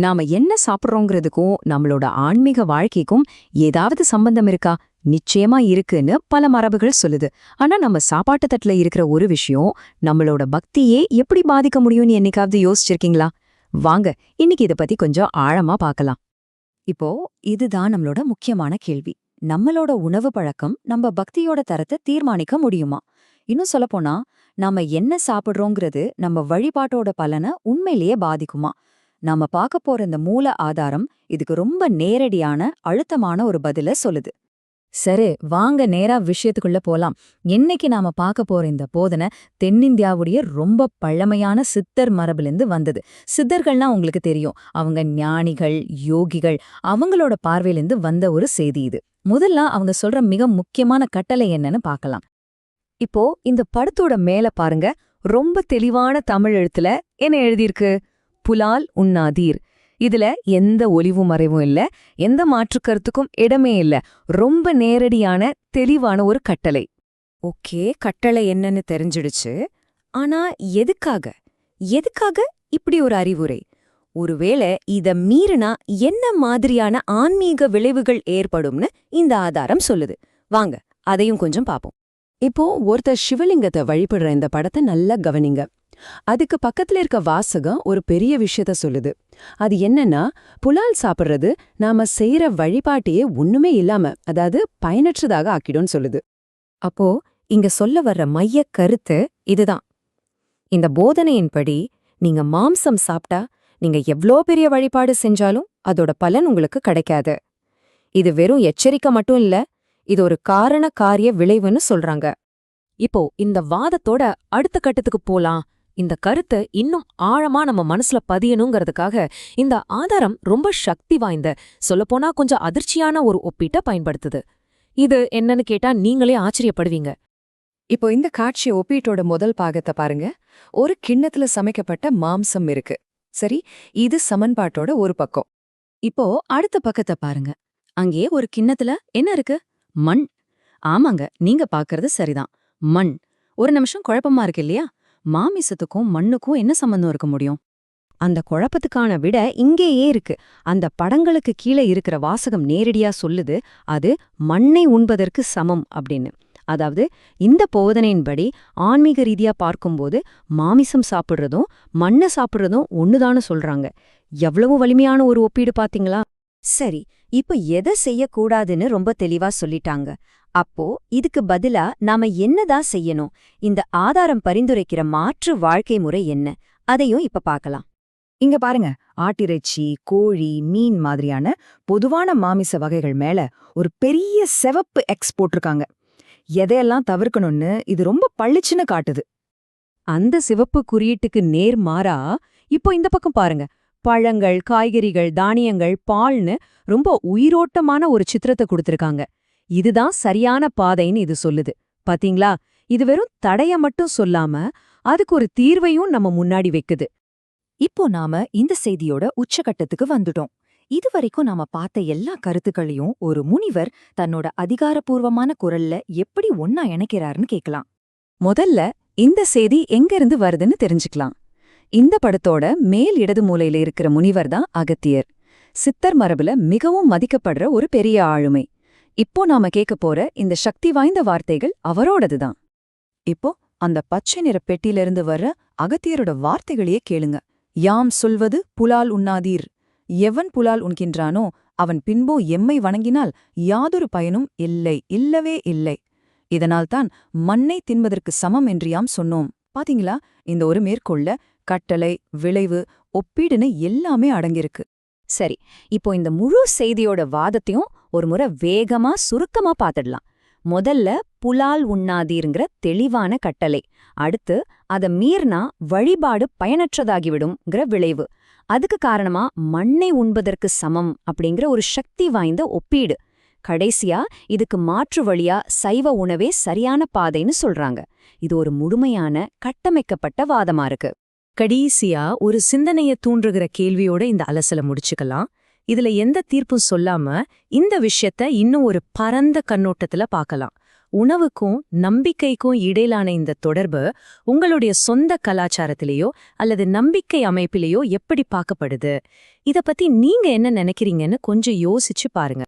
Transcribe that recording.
நாம என்ன சாப்பிட்றோங்கிறதுக்கும் நம்மளோட ஆன்மீக வாழ்க்கைக்கும் ஏதாவது சம்பந்தம் இருக்கா? நிச்சயமா இருக்குன்னு பல மரபுகள் சொல்லுது. ஆனா நம்ம சாப்பாட்டு தட்டுல இருக்கிற ஒரு விஷயம் நம்மளோட பக்தியே எப்படி பாதிக்க முடியும்னு என்னைக்காவது யோசிச்சிருக்கீங்களா? வாங்க இன்னைக்கு இத பத்தி கொஞ்சம் ஆழமா பார்க்கலாம். இப்போ இதுதான் நம்மளோட முக்கியமான கேள்வி. நம்மளோட உணவு பழக்கம் நம்ம பக்தியோட தரத்தை தீர்மானிக்க முடியுமா? இன்னும் சொல்லப்போனா, நாம என்ன சாப்பிடுறோங்கிறது நம்ம வழிபாட்டோட பலனை உண்மையிலேயே பாதிக்குமா? நாம பார்க்க போற இந்த மூல ஆதாரம் இதுக்கு ரொம்ப நேரடியான அழுத்தமான ஒரு பதில சொல்லுது. சரி, வாங்க நேரா விஷயத்துக்குள்ள போலாம். இன்னைக்கு நாம பார்க்க போற இந்த போதனை தென்னிந்தியாவுடைய ரொம்ப பழமையான சித்தர் மரபிலிருந்து வந்தது. சித்தர்கள்னா உங்களுக்கு தெரியும், அவங்க ஞானிகள், யோகிகள், அவங்களோட பார்வையிலிருந்து வந்த ஒரு செய்தி இது. முதல்ல அவங்க சொல்ற மிக முக்கியமான கட்டளை என்னன்னு பார்க்கலாம். இப்போ இந்த படத்தோட மேல பாருங்க, ரொம்ப தெளிவான தமிழ் எழுத்துல என்ன எழுதியிருக்கு? புலால் உண்ணாதீர். இதுல எந்த ஒளிவு மறைவும் இல்ல, எந்த மாற்று கருத்துக்கும் இடமே இல்ல. ரொம்ப நேரடியான தெளிவான ஒரு கட்டளை. ஓகே, கட்டளை என்னன்னு தெரிஞ்சிடுச்சு. ஆனா எதுக்காக எதுக்காக இப்படி ஒரு அறிவுரை? ஒருவேளை இத மீறினா என்ன மாதிரியான ஆன்மீக விளைவுகள் ஏற்படும்னு இந்த ஆதாரம் சொல்லுது. வாங்க அதையும் கொஞ்சம் பாப்போம். இப்போ ஒருத்தர் சிவலிங்கத்தை வழிபடுற இந்த படத்தை நல்லா கவனிங்க. அதுக்கு பக்கத்துல இருக்க வாசகம் ஒரு பெரிய விஷயத்த சொல்லுது. அது என்னன்னா, புலால் சாப்பிடுறது நாம செய்யற வழிபாட்டையே ஒண்ணுமே இல்லாம, அதாவது பயனற்றதாக ஆக்கிடும்னு சொல்லுது. அப்போ இங்க சொல்ல வர்ற மைய கருத்து இதுதான். இந்த போதனையின்படி நீங்க மாம்சம் சாப்பிட்டா நீங்க எவ்ளோ பெரிய வழிபாடு செஞ்சாலும் அதோட பலன் உங்களுக்கு கிடைக்காது. இது வெறும் எச்சரிக்கை மட்டும் இல்ல, இது ஒரு காரண காரிய விளைவுன்னு சொல்றாங்க. இப்போ இந்த வாதத்தோட அடுத்த கட்டத்துக்கு போலாம். இந்த கருத்தை இன்னும் ஆழமா நம்ம மனசுல பதியணுங்கிறதுக்காக இந்த ஆதாரம் ரொம்ப சக்தி வாய்ந்த, சொல்லப்போனா கொஞ்சம் அதிர்ச்சியான ஒரு ஒப்பீட்டை பயன்படுத்துது. இது என்னன்னு கேட்டா நீங்களே ஆச்சரியப்படுவீங்க. இப்போ இந்த காட்சி ஒப்பீட்டோட முதல் பாகத்தை பாருங்க. ஒரு கிண்ணத்துல சமைக்கப்பட்ட மாம்சம் இருக்கு. சரி, இது சமன்பாட்டோட ஒரு பக்கம். இப்போ அடுத்த பக்கத்தை பாருங்க. அங்கே ஒரு கிண்ணத்துல என்ன இருக்கு? மண். ஆமாங்க, நீங்க பாக்குறது சரிதான், மண். ஒரு நிமிஷம் குழப்பமா இருக்கு இல்லையா? மாமிசத்துக்கும் மண்ணுக்கும் என்ன சம்பந்தம் இருக்க முடியும்? அந்த குழப்பத்துக்கான விட இங்கேயே இருக்கு. அந்த படங்களுக்கு கீழே இருக்கிற வாசகம் நேரடியா சொல்லுது, அது மண்ணை உண்பதற்கு சமம் அப்படின்னு. அதாவது இந்த போதனையின்படி ஆன்மீக ரீதியா பார்க்கும்போது மாமிசம் சாப்பிடுறதும் மண்ணை சாப்பிடுறதும் ஒண்ணுதான்னு சொல்றாங்க. எவ்வளவு வலிமையான ஒரு ஒப்பீடு பாத்தீங்களா? சரி, இப்ப எதை செய்யக்கூடாதுன்னு ரொம்ப தெளிவா சொல்லிட்டாங்க. அப்போ இதுக்கு பதிலா நாம என்னதான் செய்யணும்? இந்த ஆதாரம் பரிந்துரைக்கிற மாற்று வாழ்க்கை முறை என்ன? அதையும் இப்ப பார்க்கலாம். இங்க பாருங்க, ஆட்டிறைச்சி, கோழி, மீன் மாதிரியான பொதுவான மாமிச வகைகள் மேல ஒரு பெரிய சிவப்பு எக்ஸ் போட்டிருக்காங்க. எதையெல்லாம் தவிர்க்கணும்னு இது ரொம்ப பளிச்சுன்னு காட்டுது. அந்த சிவப்பு குறியீட்டுக்கு நேர் மாறா இப்போ இந்த பக்கம் பாருங்க, பழங்கள், காய்கறிகள், தானியங்கள், பால்னு ரொம்ப உயிரோட்டமான ஒரு சித்திரத்தை கொடுத்திருக்காங்க. இதுதான் சரியான பாதைன்னு இது சொல்லுது. பாத்தீங்களா? இது வெறும் தடைய மட்டும் சொல்லாம அதுக்கு ஒரு தீர்வையும் நம்ம முன்னாடி வைக்குது. இப்போ நாம இந்த செய்தியோட உச்சகட்டத்துக்கு வந்துட்டோம். இதுவரைக்கும் நாம பார்த்த எல்லா கருத்துக்களையும் ஒரு முனிவர் தன்னோட அதிகாரப்பூர்வமான குரல்ல எப்படி ஒன்னா இணைக்கிறாருன்னு கேட்கலாம். முதல்ல இந்த செய்தி எங்க இருந்து வருதுன்னு தெரிஞ்சுக்கலாம். இந்த படத்தோட மேல் இடது மூலையில இருக்கிற முனிவர் தான் அகத்தியர். சித்தர் மரபுல மிகவும் மதிக்கப்படுற ஒரு பெரிய ஆளுமை. இப்போ நாம கேட்க போற இந்த சக்தி வாய்ந்த வார்த்தைகள் அவரோடதுதான். இப்போ அந்த பச்சை நிற பெட்டியிலிருந்து வர்ற அகத்தியரோட வார்த்தைகளையே கேளுங்க. யாம் சொல்வது புலால் உண்ணாதீர். எவன் புலால் உண்கின்றானோ அவன் பின்போ எம்மை வணங்கினால் யாதொரு பயனும் இல்லை, இல்லவே இல்லை. இதனால்தான் மண்ணை தின்பதற்கு சமம் என்று யாம் சொன்னோம். பாத்தீங்களா? இந்த ஒரு மேற்கொள்ள கட்டளை, விளைவு, ஒப்பீடுன்னு எல்லாமே அடங்கியிருக்கு. சரி, இப்போ இந்த முழு செய்தியோட வாதத்தையும் ஒரு முறை வேகமா சுருக்கமா பாத்துடலாம். முதல்ல புலால் உண்ணாதீருங்கிற தெளிவான கட்டளை. அடுத்து அத மீறினா வழிபாடு பயனற்றதாகிவிடும்ங்கிற விளைவு. அதுக்கு காரணமா மண்ணை உண்பதற்கு சமம் அப்படிங்கிற ஒரு சக்தி வாய்ந்த ஒப்பீடு. கடைசியா இதுக்கு மாற்று வழியா சைவ உணவே சரியான பாதைன்னு சொல்றாங்க. இது ஒரு முழுமையான கட்டமைக்கப்பட்ட வாதமா இருக்கு. கடைசியா ஒரு சிந்தனைய தூண்டுகிற கேள்வியோட இந்த அலசல முடிச்சுக்கலாம். இதுல எந்த தீர்ப்பும் சொல்லாம இந்த விஷயத்த இன்னும் ஒரு பரந்த கண்ணோட்டத்துல பார்க்கலாம். உணவுக்கும் நம்பிக்கைக்கும் இடையிலான இந்த தொடர்பு உங்களுடைய சொந்த கலாச்சாரத்திலேயோ அல்லது நம்பிக்கை அமைப்பிலேயோ எப்படி பார்க்கப்படுது? இத பத்தி நீங்க என்ன நினைக்கிறீங்கன்னு கொஞ்சம் யோசிச்சு பாருங்க.